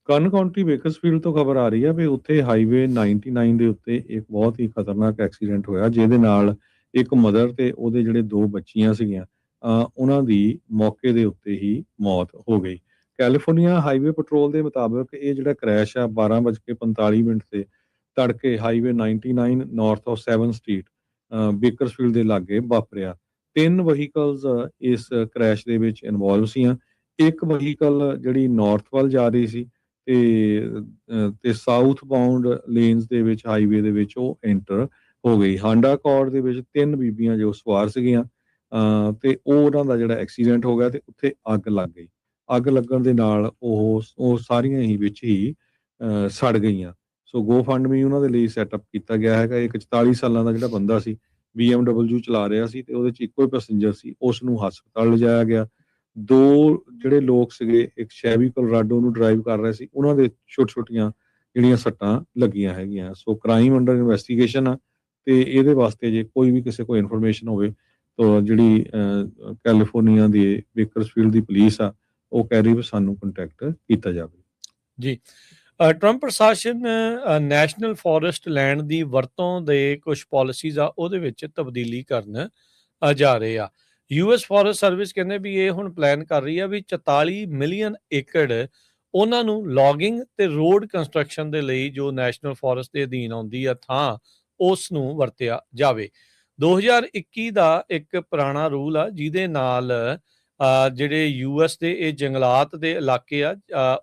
ਕਰਨ ਕਾਉਂਟੀ ਬੇਕਰਸਫੀਲਡ ਤੋਂ ਖਬਰ ਆ ਰਹੀ ਆ ਵੀ ਉੱਥੇ ਹਾਈਵੇ 99 ਦੇ ਉੱਤੇ ਇੱਕ ਬਹੁਤ ਹੀ ਖਤਰਨਾਕ ਐਕਸੀਡੈਂਟ ਹੋਇਆ, ਜਿਹਦੇ ਨਾਲ ਇੱਕ ਮਦਰ ਤੇ ਉਹਦੇ ਜਿਹੜੇ 2 ਬੱਚੀਆਂ ਸੀਗੀਆਂ ਉਹਨਾਂ ਦੀ ਮੌਕੇ ਦੇ ਉੱਤੇ ਹੀ ਮੌਤ ਹੋ ਗਈ। ਕੈਲੀਫੋਰਨੀਆ ਹਾਈਵੇ ਪੈਟਰੋਲ ਦੇ ਮੁਤਾਬਕ ਇਹ ਜਿਹੜਾ ਕ੍ਰੈਸ਼ ਆ 12:45 ਤੇ ਤੜਕੇ highway 99 north of 7th street Bakersfield ਦੇ ਲਾਗੇ ਵਾਪਰਿਆ। 3 ਵਹੀਕਲਸ ਇਸ ਕ੍ਰੈਸ਼ ਦੇ ਵਿੱਚ ਇਨਵੋਲਵ ਸੀਆਂ। ਇੱਕ ਵਹੀਕਲ ਜਿਹੜੀ ਨਾਰਥ ਵੱਲ ਜਾ ਰਹੀ ਸੀ ਤੇ ਸਾਊਥ ਬਾਉਂਡ ਲੇਨਸ ਦੇ ਵਿੱਚ ਹਾਈਵੇ ਦੇ ਵਿੱਚ ਉਹ ਐਂਟਰ ਹੋ ਗਈ। ਹਾਂਡਾ ਅਕੋਰਡ ਦੇ ਵਿੱਚ 3 ਬੀਬੀਆਂ ਜੋ ਸਵਾਰ ਸੀਗੀਆਂ ਤੇ ਉਹਨਾਂ ਦਾ ਜਿਹੜਾ ਐਕਸੀਡੈਂਟ ਹੋ ਗਿਆ ਤੇ ਉੱਥੇ ਅੱਗ ਲੱਗ ਗਈ। ਅੱਗ ਲੱਗਣ ਦੇ ਨਾਲ ਉਹ ਸਾਰੀਆਂ ਹੀ ਵਿੱਚ ਹੀ ਸੜ ਗਈਆਂ। ਸੋ GoFundMe ਉਹਨਾਂ ਦੇ ਲਈ ਸੈਟਅਪ ਕੀਤਾ ਗਿਆ ਹੈਗਾ। ਇੱਕ 44 ਸਾਲਾਂ ਦਾ ਜਿਹੜਾ ਬੰਦਾ ਸੀ, BMW ਚਲਾ ਰਿਹਾ ਸੀ ਤੇ ਉਹਦੇ 'ਚ ਇੱਕੋ ਹੀ ਪੈਸੇਂਜਰ ਸੀ, ਉਸ ਨੂੰ ਹਸਪਤਾਲ ਲਿਜਾਇਆ ਗਿਆ। 2 ਜਿਹੜੇ ਲੋਕ ਸੀਗੇ, ਇੱਕ ਸ਼ੈਵੀ ਕੋਲੋਰਾਡੋ ਨੂੰ ਡਰਾਈਵ ਕਰ ਰਹੇ ਸੀ, ਉਹਨਾਂ ਦੇ ਛੋਟੀਆਂ ਜਿਹੜੀਆਂ ਸੱਟਾਂ ਲੱਗੀਆਂ ਹੈਗੀਆਂ। ਸੋ ਕ੍ਰਾਈਮ ਅੰਡਰ ਇਨਵੈਸਟੀਗੇਸ਼ਨ ਆ, ਤੇ ਇਹਦੇ ਵਾਸਤੇ ਜੇ ਕੋਈ ਵੀ ਕਿਸੇ ਕੋਲ ਇਨਫੋਰਮੇਸ਼ਨ ਹੋਵੇ ਤਾਂ ਜਿਹੜੀ ਕੈਲੀਫੋਰਨੀਆ ਦੀ ਬੇਕਰਸਫੀਲਡ ਦੀ ਪੁਲਿਸ ਆ ਉਹ ਕਹਿ ਰਹੀ ਵੀ ਸਾਨੂੰ ਕੰਟੈਕਟ ਕੀਤਾ ਜਾਵੇ। ਜੀ। ਟਰੰਪ ਪ੍ਰਸ਼ਾਸਨ ਨੈਸ਼ਨਲ ਫੋਰੈਸਟ ਲੈਂਡ ਦੀ ਵਰਤੋਂ ਦੇ ਕੁਝ ਪਾਲਿਸੀਜ਼ ਆ ਉਹਦੇ ਵਿੱਚ ਤਬਦੀਲੀ ਕਰਨ ਜਾ ਰਹੇ ਆ। US ਫੋਰੈਸਟ ਸਰਵਿਸ ਕਹਿੰਦੇ ਵੀ ਇਹ ਹੁਣ ਪਲਾਨ ਕਰ ਰਹੀ ਆ ਵੀ 44 ਮਿਲੀਅਨ ਏਕੜ ਉਹਨਾਂ ਨੂੰ ਲੌਗਿੰਗ ਤੇ ਰੋਡ ਕੰਸਟਰਕਸ਼ਨ ਦੇ ਲਈ ਜੋ ਨੈਸ਼ਨਲ ਫੋਰੈਸਟ ਦੇ ਅਧੀਨ ਆਉਂਦੀ ਆ ਥਾਂ, ਉਸ ਨੂੰ ਵਰਤਿਆ ਜਾਵੇ। 2021 ਦਾ ਇੱਕ ਪੁਰਾਣਾ ਰੂਲ ਆ ਜਿਹਦੇ ਨਾਲ ਜਿਹੜੇ US ਦੇ ਇਹ ਜੰਗਲਾਤ ਦੇ ਇਲਾਕੇ ਆ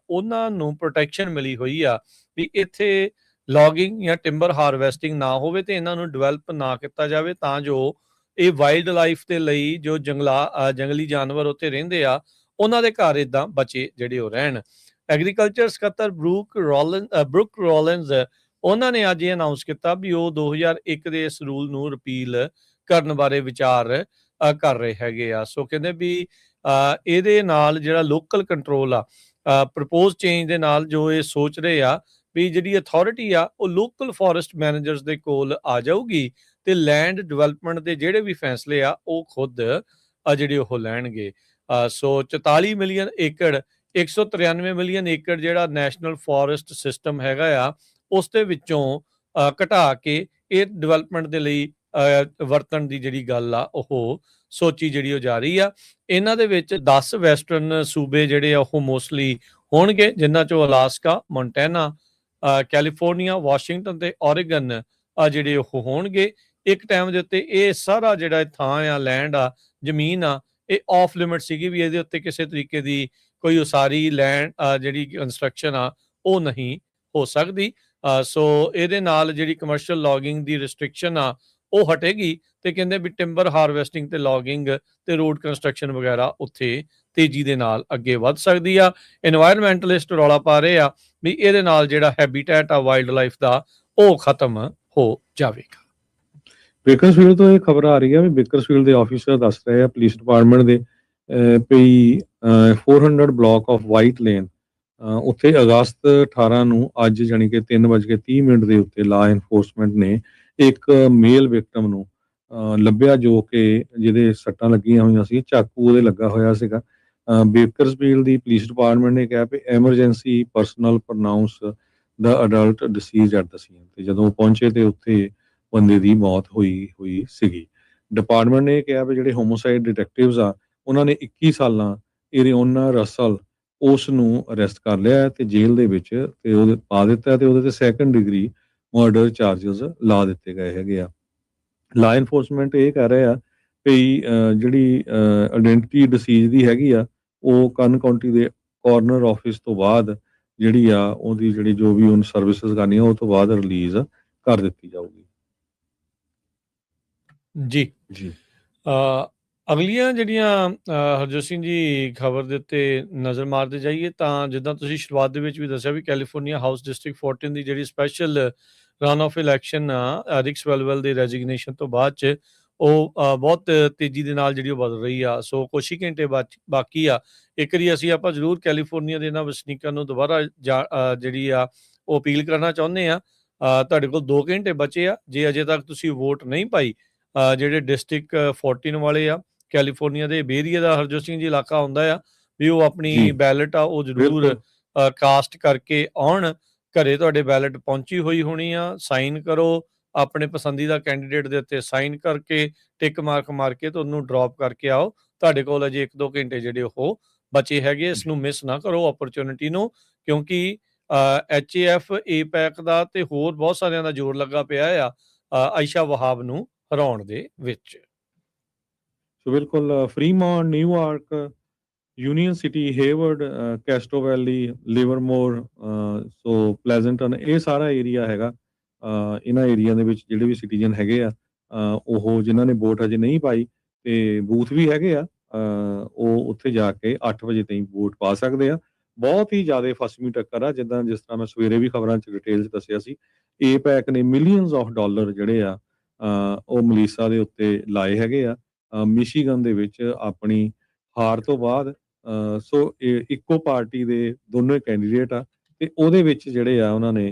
ਉਹਨਾਂ ਨੂੰ ਪ੍ਰੋਟੈਕਸ਼ਨ ਮਿਲੀ ਹੋਈ ਆ ਵੀ ਇੱਥੇ ਲੌਗਿੰਗ ਜਾਂ ਟਿੰਬਰ ਹਾਰਵੈਸਟਿੰਗ ਨਾ ਹੋਵੇ ਤੇ ਇਹਨਾਂ ਨੂੰ ਡਿਵੈਲਪ ਨਾ ਕੀਤਾ ਜਾਵੇ, ਤਾਂ ਜੋ ਇਹ ਵਾਈਲਡ ਲਾਈਫ ਦੇ ਲਈ ਜੋ ਜੰਗਲੀ ਜਾਨਵਰ ਉੱਥੇ ਰਹਿੰਦੇ ਆ ਉਹਨਾਂ ਦੇ ਘਰ ਇਦਾਂ ਬਚੇ ਜਿਹੜੇ ਉਹ ਰਹਿਣ। ਐਗਰੀਕਲਚਰ ਸਕੱਤਰ ਬਰੁਕ ਰੋਲਿੰਸ ਉਹਨਾਂ ਨੇ ਅੱਜ ਇਹ ਅਨਾਉਂਸ ਕੀਤਾ ਵੀ ਉਹ 2001 ਦੇ ਇਸ ਰੂਲ ਨੂੰ ਰਿਪੀਲ ਕਰਨ ਬਾਰੇ ਵਿਚਾਰ ਕਰ ਰਹੇ ਹੈਗੇ ਆ। ਸੋ ਕਹਿੰਦੇ ਵੀ ਇਹਦੇ ਨਾਲ ਜਿਹੜਾ ਲੋਕਲ ਕੰਟਰੋਲ ਆ, ਪ੍ਰਪੋਜ਼ ਚੇਂਜ ਦੇ ਨਾਲ ਜੋ ਇਹ ਸੋਚ ਰਹੇ ਆ ਵੀ ਜਿਹੜੀ ਅਥਾਰਟੀ ਆ ਉਹ ਲੋਕਲ ਫੋਰੈਸਟ ਮੈਨੇਜਰਸ ਦੇ ਕੋਲ ਆ ਜਾਊਗੀ ਤੇ ਲੈਂਡ ਡਿਵੈਲਪਮੈਂਟ ਦੇ ਜਿਹੜੇ ਵੀ ਫੈਸਲੇ ਆ ਉਹ ਖੁਦ ਜਿਹੜੇ ਉਹ ਲੈਣਗੇ। ਸੋ 44 ਮਿਲੀਅਨ ਏਕੜ 193 ਮਿਲੀਅਨ ਏਕੜ ਜਿਹੜਾ ਨੈਸ਼ਨਲ ਫੋਰੈਸਟ ਸਿਸਟਮ ਹੈਗਾ ਆ ਉਸ ਦੇ ਵਿੱਚੋਂ ਘਟਾ ਕੇ ਇਹ ਡਿਵੈਲਪਮੈਂਟ ਦੇ ਲਈ ਵਰਤਣ ਦੀ ਜਿਹੜੀ ਗੱਲ ਆ ਉਹ ਸੋਚੀ ਜਿਹੜੀ ਉਹ ਜਾ ਰਹੀ ਆ। ਇਹਨਾਂ ਦੇ ਵਿੱਚ 10 ਵੈਸਟਰਨ ਸੂਬੇ ਜਿਹੜੇ ਆ ਉਹ ਮੋਸਟਲੀ ਹੋਣਗੇ, ਜਿਨ੍ਹਾਂ ਚੋਂ ਅਲਾਸਕਾ, ਮੌਂਟੈਨਾ, ਕੈਲੀਫੋਰਨੀਆ, ਵਾਸ਼ਿੰਗਟਨ ਤੇ ਓਰੇਗਨ ਜਿਹੜੇ ਉਹ ਹੋਣਗੇ। ਇੱਕ ਟਾਈਮ ਦੇ ਉੱਤੇ ਇਹ ਸਾਰਾ ਜਿਹੜਾ ਥਾਂ ਆ, ਲੈਂਡ ਆ, ਜ਼ਮੀਨ ਆ, ਇਹ ਆਫ ਲਿਮਿਟ ਸੀਗੀ ਵੀ ਇਹਦੇ ਉੱਤੇ ਕਿਸੇ ਤਰੀਕੇ ਦੀ ਕੋਈ ਉਸਾਰੀ ਲੈਂਡ ਜਿਹੜੀ ਕੰਸਟਰਕਸ਼ਨ ਆ ਉਹ ਨਹੀਂ ਹੋ ਸਕਦੀ। ਸੋ ਇਹਦੇ ਨਾਲ ਜਿਹੜੀ ਕਮਰਸ਼ੀਅਲ ਲੌਗਿੰਗ ਦੀ ਰਿਸਟ੍ਰਿਕਸ਼ਨ ਆ ਉਹ ਹਟੇਗੀ ਤੇ ਕਹਿੰਦੇ ਵੀ ਟਿੰਬਰ ਹਾਰਵੈਸਟਿੰਗ ਤੇ ਲੌਗਿੰਗ ਤੇ ਰੋਡ ਕੰਸਟਰਕਸ਼ਨ ਵਗੈਰਾ ਉੱਥੇ ਤੇਜ਼ੀ ਦੇ ਨਾਲ ਅੱਗੇ ਵੱਧ ਸਕਦੀ ਆ। এনवायरमेंटलिस्ट ਰੌਲਾ ਪਾ ਰਹੇ ਆ ਵੀ ਇਹਦੇ ਨਾਲ ਜਿਹੜਾ ਹੈਬਿਟੈਟ ਆ ਵਾਈਲਡ ਲਾਈਫ ਦਾ ਉਹ ਖਤਮ ਹੋ ਜਾਵੇਗਾ। ਬੇਕਰਸਫੀਲਡ ਤੋਂ ਇਹ ਖਬਰ ਆ ਰਹੀ ਹੈ ਵੀ ਬੇਕਰਸਫੀਲਡ ਦੇ ਆਫੀਸਰ ਦੱਸ ਰਹੇ ਆ ਪੁਲਿਸ ਡਿਪਾਰਟਮੈਂਟ ਦੇ ਵੀ 400 ਬਲਾਕ ਆਫ ਵਾਈਟ ਲੇਨ ਉੱਥੇ ਅਗਸਤ 18 ਨੂੰ ਅੱਜ ਜਾਣੀ ਕਿ 3:30 ਦੇ ਉੱਤੇ ਲਾ ਐਨਫੋਰਸਮੈਂਟ ਨੇ ਇੱਕ ਮੇਲ ਵਿਕਟਮ ਨੂੰ ਲੱਭਿਆ ਜੋ ਕਿ ਜਿਹਦੇ ਸੱਟਾਂ ਲੱਗੀਆਂ ਹੋਈਆਂ ਸੀ, ਚਾਕੂ ਉਹਦੇ ਲੱਗਾ ਹੋਇਆ ਸੀਗਾ। ਬੇਕਰਸਫੀਲਡ ਦੀ ਪੁਲਿਸ ਡਿਪਾਰਟਮੈਂਟ ਨੇ ਕਿਹਾ ਵੀ ਐਮਰਜੈਂਸੀ ਪਰਸਨਲ ਪ੍ਰੋਨਾਊਂਸ ਦਾ adult deceased at the scene, ਤੇ ਜਦੋਂ ਪਹੁੰਚੇ ਤੇ ਉੱਥੇ ਬੰਦੇ ਦੀ ਮੌਤ ਹੋਈ ਸੀਗੀ। ਡਿਪਾਰਟਮੈਂਟ ਨੇ ਕਿਹਾ ਵੀ ਜਿਹੜੇ ਹੋਮੋਸਾਈਡ ਡਿਟੈਕਟਿਵਸ ਆ ਉਹਨਾਂ ਨੇ 21 ਸਾਲਾਂ ਇਰੀਓਨਾ ਰਸਲ ਉਸ ਨੂੰ ਅਰੈਸਟ ਕਰ ਲਿਆ ਤੇ ਜੇਲ੍ਹ ਦੇ ਵਿੱਚ ਤੇ ਉਹਦੇ ਪਾ ਦਿੱਤਾ ਤੇ ਉਹਦੇ ਤੇ ਸੈਕੰਡ ਡਿਗਰੀ ਮਰਡਰ ਚਾਰਜਸ ਲਾ ਦਿੱਤੇ ਗਏ ਹੈਗੇ ਆ। ਲਾ ਐਨਫੋਰਸਮੈਂਟ ਇਹ ਕਹਿ ਰਿਹਾ ਵੀ ਜਿਹੜੀ ਆਇਡੈਂਟੀਟੀ ਡਿਸੀਜ਼ ਦੀ ਹੈਗੀ ਆ ਉਹ ਕਰਨ ਕਾਉਂਟੀ ਦੇ ਕਾਰਨਰ ਆਫਿਸ ਤੋਂ ਬਾਅਦ ਜਿਹੜੀ ਆ ਉਹਦੀ ਜਿਹੜੀ ਜੋ ਵੀ ਉਹਨੂੰ ਸਰਵਿਸਿਜ਼ ਕਰਨੀਆਂ ਉਹ ਤੋਂ ਬਾਅਦ ਰਿਲੀਜ਼ ਕਰ ਦਿੱਤੀ ਜਾਊਗੀ। ਜੀ ਜੀ ਅਗਲੀਆਂ ਜਿਹੜੀਆਂ ਹਰਜੋਤ ਸਿੰਘ ਜੀ ਖਬਰ ਦੇ ਉੱਤੇ ਨਜ਼ਰ ਮਾਰਦੇ ਜਾਈਏ ਤਾਂ ਜਿੱਦਾਂ ਤੁਸੀਂ ਸ਼ੁਰੂਆਤ ਦੇ ਵਿੱਚ ਵੀ ਦੱਸਿਆ ਵੀ ਕੈਲੀਫੋਰਨੀਆ ਹਾਊਸ ਡਿਸਟ੍ਰਿਕਟ 14 ਦੀ ਜਿਹੜੀ ਸਪੈਸ਼ਲ ਰਨ ਆਫ ਇਲੈਕਸ਼ਨ ਆ ਰਿਕ ਸਵੈਲਵੈਲ ਦੇ ਰੈਜ਼ਿਗਨੇਸ਼ਨ ਤੋਂ ਬਾਅਦ 'ਚ ਉਹ ਬਹੁਤ ਤੇਜ਼ੀ ਦੇ ਨਾਲ ਜਿਹੜੀ ਉਹ ਬਦਲ ਰਹੀ ਆ। ਸੋ ਕੁਛ ਹੀ ਘੰਟੇ ਬਾਕੀ ਆ। ਇੱਕ ਵਾਰੀ ਅਸੀਂ ਆਪਾਂ ਜ਼ਰੂਰ ਕੈਲੀਫੋਰਨੀਆ ਦੇ ਇਹਨਾਂ ਵਸਨੀਕਾਂ ਨੂੰ ਦੁਬਾਰਾ ਜਿਹੜੀ ਆ ਉਹ ਅਪੀਲ ਕਰਨਾ ਚਾਹੁੰਦੇ ਆ। ਤੁਹਾਡੇ ਕੋਲ 2 ਘੰਟੇ ਬਚੇ ਆ। ਜੇ ਅਜੇ ਤੱਕ ਤੁਸੀਂ ਵੋਟ ਨਹੀਂ ਪਾਈ, ਜਿਹੜੇ ਡਿਸਟ੍ਰਿਕਟ 14 ਵਾਲੇ ਆ ਕੈਲੀਫੋਰਨੀਆ ਦੇ ਬੇਰੀਆ ਦਾ ਹਰਜੋਤ ਸਿੰਘ ਜੀ ਇਲਾਕਾ ਆਉਂਦਾ ਆ ਵੀ ਉਹ ਆਪਣੀ ਬੈਲਟ ਆ ਉਹ ਜ਼ਰੂਰ ਕਾਸਟ ਕਰਕੇ ਆਉਣ। ਘਰੇ ਤੁਹਾਡੇ ਬੈਲਟ ਪਹੁੰਚੀ ਹੋਈ ਹੋਣੀ ਆ, ਸਾਈਨ ਕਰੋ ਆਪਣੇ ਪਸੰਦੀਦਾ ਕੈਂਡੀਡੇਟ ਦੇ ਉੱਤੇ, ਸਾਈਨ ਕਰਕੇ ਟਿਕ ਮਾਰ ਕੇ ਤੁਹਾਨੂੰ ਡ੍ਰੌਪ ਕਰਕੇ ਆਓ। ਤੁਹਾਡੇ ਕੋਲ ਅਜੇ 1-2 ਘੰਟੇ ਜਿਹੜੇ ਉਹ ਬਚੇ ਹੈਗੇ। ਇਸ ਨੂੰ ਮਿਸ ਨਾ ਕਰੋ ਓਪਰਚੁਨਿਟੀ ਨੂੰ, ਕਿਉਂਕਿ HAF APEC ਦਾ ਤੇ ਹੋਰ ਬਹੁਤ ਸਾਰਿਆਂ ਦਾ ਜ਼ੋਰ ਲੱਗਾ ਪਿਆ ਆ ਆਇਸ਼ਾ ਵਹਾਬ ਨੂੰ ਹਰਾਉਣ ਦੇ ਵਿੱਚ। ਸੋ ਬਿਲਕੁਲ Fremont, New York, Union City, Hayward, Castro Valley, Livermore, so Pleasanton, ਇਹ ਸਾਰਾ ਏਰੀਆ ਹੈਗਾ। ਇਹਨਾਂ ਏਰੀਆ ਦੇ ਵਿੱਚ ਜਿਹੜੇ ਵੀ ਸਿਟੀਜ਼ਨ ਹੈਗੇ ਆ ਉਹ ਜਿਨ੍ਹਾਂ ਨੇ ਵੋਟ ਅਜੇ ਨਹੀਂ ਪਾਈ ਤੇ ਬੂਥ ਵੀ ਹੈਗੇ ਆ, ਉਹ ਉੱਥੇ ਜਾ ਕੇ 8 ਵਜੇ ਤਾਈਂ ਵੋਟ ਪਾ ਸਕਦੇ ਆ। ਬਹੁਤ ਹੀ ਜ਼ਿਆਦਾ ਫਸਵੀਂ ਟੱਕਰ ਆ, ਜਿਸ ਤਰ੍ਹਾਂ ਮੈਂ ਸਵੇਰੇ ਵੀ ਖਬਰਾਂ 'ਚ ਡਿਟੇਲ 'ਚ ਦੱਸਿਆ ਸੀ। APEC ਨੇ ਮਿਲੀਅਨਸ ਆਫ ਡਾਲਰ ਜਿਹੜੇ ਆ ਉਹ ਮਲੀਸਾ ਦੇ ਉੱਤੇ ਲਾਏ ਹੈਗੇ ਆ। ਮਿਸ਼ੀਗਨ ਦੇ ਵਿੱਚ ਆਪਣੀ ਹਾਰ ਤੋਂ ਬਾਅਦ ਸੋ ਇੱਕੋ ਪਾਰਟੀ ਦੇ ਦੋਨੋਂ ਕੈਂਡੀਡੇਟ ਆ ਤੇ ਉਹਦੇ ਵਿੱਚ ਜਿਹੜੇ ਆ ਉਹਨਾਂ ਨੇ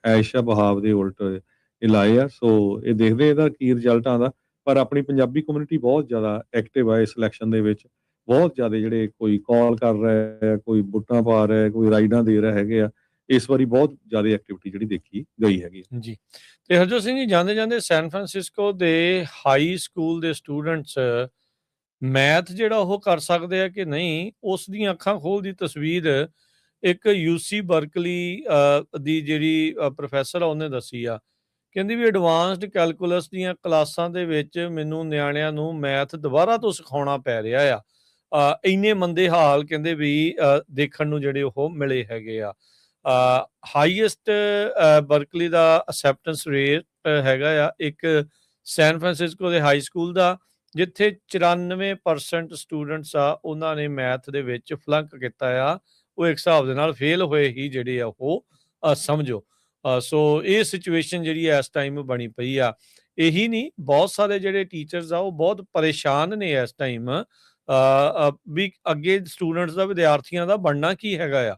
ਆਇਸ਼ਾ ਵਹਾਬ ਦੇ ਉਲਟ ਇਹ ਲਾਏ ਆ। ਸੋ ਇਹ ਦੇਖਦੇ ਇਹਦਾ ਕੀ ਰਿਜ਼ਲਟ ਆਉਂਦਾ, ਪਰ ਆਪਣੀ ਪੰਜਾਬੀ ਕਮਿਊਨਿਟੀ ਬਹੁਤ ਜ਼ਿਆਦਾ ਐਕਟਿਵ ਆ ਇਸ ਇਲੈਕਸ਼ਨ ਦੇ ਵਿੱਚ। ਬਹੁਤ ਜ਼ਿਆਦਾ ਜਿਹੜੇ ਕੋਈ ਕਾਲ ਕਰ ਰਿਹਾ, ਕੋਈ ਵੋਟਾਂ ਪਾ ਰਿਹਾ, ਕੋਈ ਰਾਈਡਾਂ ਦੇ ਰਿਹਾ ਹੈਗੇ ਆ। ਇਸ ਵਾਰੀ ਬਹੁਤ ਜ਼ਿਆਦਾ ਐਕਟੀਵਿਟੀ ਜਿਹੜੀ ਦੇਖੀ ਗਈ ਹੈਗੀ। ਜੀ ਤੇ ਹਰਜੋਤ ਸਿੰਘ ਜੀ, ਜਾਂਦੇ ਜਾਂਦੇ ਸੈਨ ਫਰਾਂਸਿਸਕੋ ਦੇ ਹਾਈ ਸਕੂਲ ਦੇ ਸਟੂਡੈਂਟਸ ਮੈਥ ਜਿਹੜਾ ਉਹ ਕਰ ਸਕਦੇ ਆ ਕਿ ਨਹੀਂ, ਉਸ ਦੀਆਂ ਅੱਖਾਂ ਖੋਲ ਦੀ ਤਸਵੀਰ ਇੱਕ UC ਬਰਕਲੀ ਦੀ ਜਿਹੜੀ ਪ੍ਰੋਫੈਸਰ ਆ ਉਹਨੇ ਦੱਸੀ ਆ। ਕਹਿੰਦੀ ਵੀ ਐਡਵਾਂਸਡ ਕੈਲਕੂਲਸ ਦੀਆਂ ਕਲਾਸਾਂ ਦੇ ਵਿੱਚ ਮੈਨੂੰ ਨਿਆਣਿਆਂ ਨੂੰ ਮੈਥ ਦੁਬਾਰਾ ਤੋਂ ਸਿਖਾਉਣਾ ਪੈ ਰਿਹਾ ਆ। ਇੰਨੇ ਮੰਦੇ ਹਾਲ ਕਹਿੰਦੇ ਵੀ ਦੇਖਣ ਨੂੰ ਜਿਹੜੇ ਉਹ ਮਿਲੇ ਹੈਗੇ ਆ। ਹਾਈਐਸਟ ਬਰਕਲੀ ਦਾ ਅਸੈਪਟੈਂਸ ਰੇਟ ਹੈਗਾ ਆ ਇੱਕ ਸੈਨ ਫਰਾਂਸਿਸਕੋ ਦੇ ਹਾਈ ਸਕੂਲ ਦਾ, ਜਿੱਥੇ 94% ਸਟੂਡੈਂਟਸ ਆ ਉਹਨਾਂ ਨੇ ਮੈਥ ਦੇ ਵਿੱਚ ਫਲੰਕ ਕੀਤਾ ਆ। ਉਹ ਇੱਕ ਹਿਸਾਬ ਦੇ ਨਾਲ ਫੇਲ ਹੋਏ ਹੀ ਜਿਹੜੇ ਆ ਉਹ ਸਮਝੋ। ਸੋ ਇਹ ਸਿਚੁਏਸ਼ਨ ਜਿਹੜੀ ਇਸ ਟਾਈਮ ਬਣੀ ਪਈ ਆ। ਇਹੀ ਨਹੀਂ, ਬਹੁਤ ਸਾਰੇ ਜਿਹੜੇ ਟੀਚਰਸ ਆ ਉਹ ਬਹੁਤ ਪਰੇਸ਼ਾਨ ਨੇ ਇਸ ਟਾਈਮ ਵੀ ਅੱਗੇ ਸਟੂਡੈਂਟਸ ਦਾ, ਵਿਦਿਆਰਥੀਆਂ ਦਾ ਬਣਨਾ ਕੀ ਹੈਗਾ ਆ।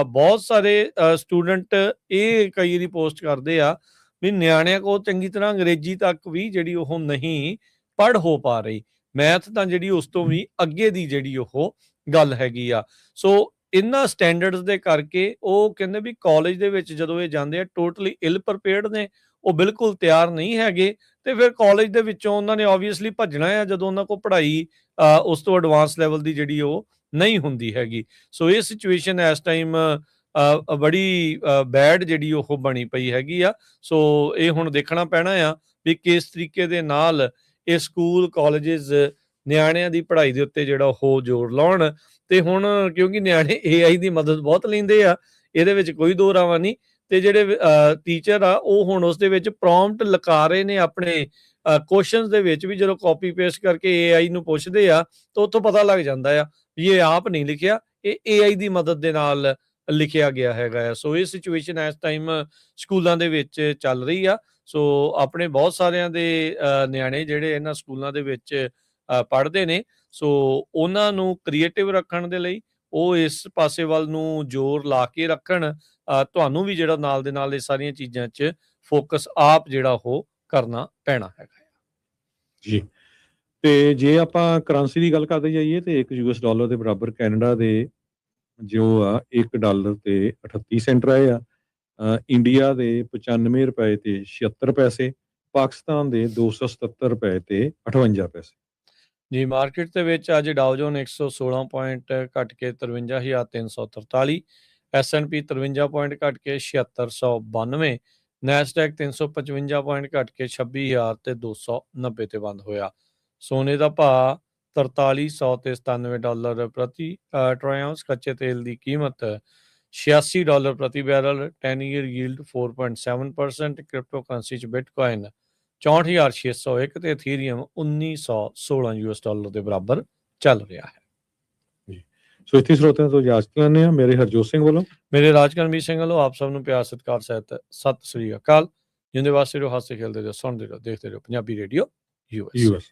ਬਹੁਤ ਸਾਰੇ ਸਟੂਡੈਂਟ ਇਹ ਕਈ ਵਾਰੀ ਪੋਸਟ ਕਰਦੇ ਆ ਵੀ ਨਿਆਣਿਆਂ ਕੋਲ ਚੰਗੀ ਤਰ੍ਹਾਂ ਅੰਗਰੇਜ਼ੀ ਤੱਕ ਵੀ ਜਿਹੜੀ ਉਹ ਨਹੀਂ ਪੜ੍ਹ ਹੋ ਪਾ ਰਹੀ। ਮੈਥ ਤਾਂ ਜਿਹੜੀ ਉਸ ਤੋਂ ਵੀ ਅੱਗੇ ਦੀ ਜਿਹੜੀ ਉਹ ਗੱਲ ਹੈਗੀ ਆ। ਸੋ ਇਹਨਾਂ ਸਟੈਂਡਰਡਸ ਦੇ ਕਰਕੇ ਉਹ ਕਹਿੰਦੇ ਵੀ ਕਾਲਜ ਦੇ ਵਿੱਚ ਜਦੋਂ ਇਹ ਜਾਂਦੇ ਆ ਟੋਟਲੀ ਇਲ ਪ੍ਰੀਪੇਅਰਡ ਨੇ, ਉਹ ਬਿਲਕੁਲ ਤਿਆਰ ਨਹੀਂ ਹੈਗੇ। ਤੇ ਫਿਰ ਕਾਲਜ ਦੇ ਵਿੱਚੋਂ ਉਹਨਾਂ ਨੇ ਓਬਵੀਅਸਲੀ ਭੱਜਣਾ ਆ ਜਦੋਂ ਉਹਨਾਂ ਕੋਲ ਪੜ੍ਹਾਈ ਉਸ ਤੋਂ ਐਡਵਾਂਸ ਲੈਵਲ ਦੀ ਜਿਹੜੀ ਉਹ ਨਹੀਂ ਹੁੰਦੀ ਹੈਗੀ। ਸੋ ਇਹ ਸਿਚੁਏਸ਼ਨ ਇਸ ਟਾਈਮ ਬੜੀ ਬੈਡ ਜਿਹੜੀ ਉਹ ਬਣੀ ਪਈ ਹੈਗੀ ਆ। ਸੋ ਇਹ ਹੁਣ ਦੇਖਣਾ ਪੈਣਾ ਆ ਵੀ ਕਿਸ ਤਰੀਕੇ ਦੇ ਨਾਲ ਇਹ ਸਕੂਲ ਕਾਲਜਿਸ ਨਿਆਣਿਆਂ ਦੀ ਪੜ੍ਹਾਈ ਦੇ ਉੱਤੇ ਜਿਹੜਾ ਉਹ ਜ਼ੋਰ ਲਾਉਣ। ਤੇ ਹੁਣ ਕਿਉਂਕਿ ਨਿਆਣੇ AI ਦੀ ਮਦਦ ਬਹੁਤ ਲੈਂਦੇ ਆ, ਇਹਦੇ ਵਿੱਚ ਕੋਈ ਦੋ ਰਾਵਾਂ ਨਹੀਂ। ਤੇ ਜਿਹੜੇ ਟੀਚਰ ਆ ਉਹ ਹੁਣ ਉਸ ਦੇ ਵਿੱਚ ਪ੍ਰੋਮਪਟ ਲਿਖਾ ਰਹੇ ਨੇ ਆਪਣੇ ਕੁਐਸਚਨਸ ਦੇ ਵਿੱਚ ਵੀ। ਜਦੋਂ ਕਾਪੀ ਪੇਸਟ ਕਰਕੇ AI ਨੂੰ ਪੁੱਛਦੇ ਆ ਤਾਂ ਉੱਥੋਂ ਪਤਾ ਲੱਗ ਜਾਂਦਾ ਆ ਵੀ ਇਹ ਆਪ ਨਹੀਂ ਲਿਖਿਆ, ਇਹ AI ਦੀ ਮਦਦ ਦੇ ਨਾਲ ਲਿਖਿਆ ਗਿਆ ਹੈਗਾ ਆ। ਸੋ ਇਹ ਸਿਚੁਏਸ਼ਨ ਇਸ ਟਾਈਮ ਸਕੂਲਾਂ ਦੇ ਵਿੱਚ ਚੱਲ ਰਹੀ ਆ। ਸੋ ਆਪਣੇ ਬਹੁਤ ਸਾਰਿਆਂ ਦੇ ਨਿਆਣੇ ਜਿਹੜੇ ਇਹਨਾਂ ਸਕੂਲਾਂ ਦੇ ਵਿੱਚ ਪੜ੍ਹਦੇ ਨੇ, ਸੋ ਉਹਨਾਂ ਨੂੰ ਕ੍ਰੀਏਟਿਵ ਰੱਖਣ ਦੇ ਲਈ ਉਹ ਇਸ ਪਾਸੇ ਵੱਲ ਨੂੰ ਜ਼ੋਰ ਲਾ ਕੇ ਰੱਖਣ। ਤੁਹਾਨੂੰ ਵੀ ਜਿਹੜਾ ਨਾਲ ਦੇ ਨਾਲ ਇਹ ਸਾਰੀਆਂ ਚੀਜ਼ਾਂ 'ਚ ਫੋਕਸ ਆਪ ਜਿਹੜਾ ਉਹ ਕਰਨਾ ਪੈਣਾ ਹੈਗਾ ਜੀ। ਤੇ ਜੇ ਆਪਾਂ ਕਰੰਸੀ ਦੀ ਗੱਲ ਕਰਦੇ ਜਾਈਏ ਤੇ ਇੱਕ $US ਦੇ ਬਰਾਬਰ ਕੈਨੇਡਾ ਦੇ ਜੋ ਆ $1 ਤੇ 38 ਸੈਂਟ ਰਹੇ ਆ। ਇੰਡੀਆ ਦੇ $95 ਤੇ 76 ਪੈਸੇ, ਪਾਕਿਸਤਾਨ ਦੇ $277 ਤੇ 58 ਪੈਸੇ। ਜੀ। ਮਾਰਕੀਟ ਦੇ ਵਿੱਚ ਅੱਜ ਡਾਓ ਜੋਨ 116 ਪੁਆਇੰਟ ਘਟ ਕੇ 53,343, S&P 53 ਪੁਆਇੰਟ ਘਟ ਕੇ 7692, ਨੈਸਡੈਕ 355 ਪੁਆਇੰਟ ਘਟ ਕੇ 26,290 ਤੇ ਬੰਦ ਹੋਇਆ। ਸੋਨੇ ਦਾ ਭਾਅ $4300 ਤੇ $97 ਪ੍ਰਤੀ ਟਰੋਏ ਆਉਂਸ। ਕੱਚੇ ਤੇਲ ਦੀ ਕੀਮਤ $86 ਪ੍ਰਤੀ barrel. 10 year yield 4.7%। Crypto currency 'ਚ ਬਿਟਕੋਇਨ 64,601 ਤੇ ਇਥੀਰੀਅਮ $1916 ਦੇ ਬਰਾਬਰ ਚੱਲ ਰਿਹਾ ਹੈ। ਸੋ ਇੱਥੇ ਸਰੋਤਿਆਂ ਤੋਂ ਇਜਾਜ਼ਤ ਲੈਂਦੇ ਹਾਂ। ਮੇਰੇ ਹਰਜੋਤ ਸਿੰਘ ਵੱਲੋਂ, ਮੇਰੇ ਰਾਜਕਰਮਵੀਰ ਸਿੰਘ ਵੱਲੋਂ ਆਪ ਸਭ ਨੂੰ ਪਿਆਰ ਸਤਿਕਾਰ ਸਹਿਤ ਸਤਿ ਸ੍ਰੀ ਅਕਾਲ। ਜਿੰਦੇ ਵਾਸਤੇ ਰਹੋ, ਹਾਸੇ ਖੇਲਦੇ ਰਹੋ, ਸੁਣਦੇ ਰਹੋ, ਦੇਖਦੇ ਰਹੋ ਪੰਜਾਬੀ ਰੇਡੀਓ US।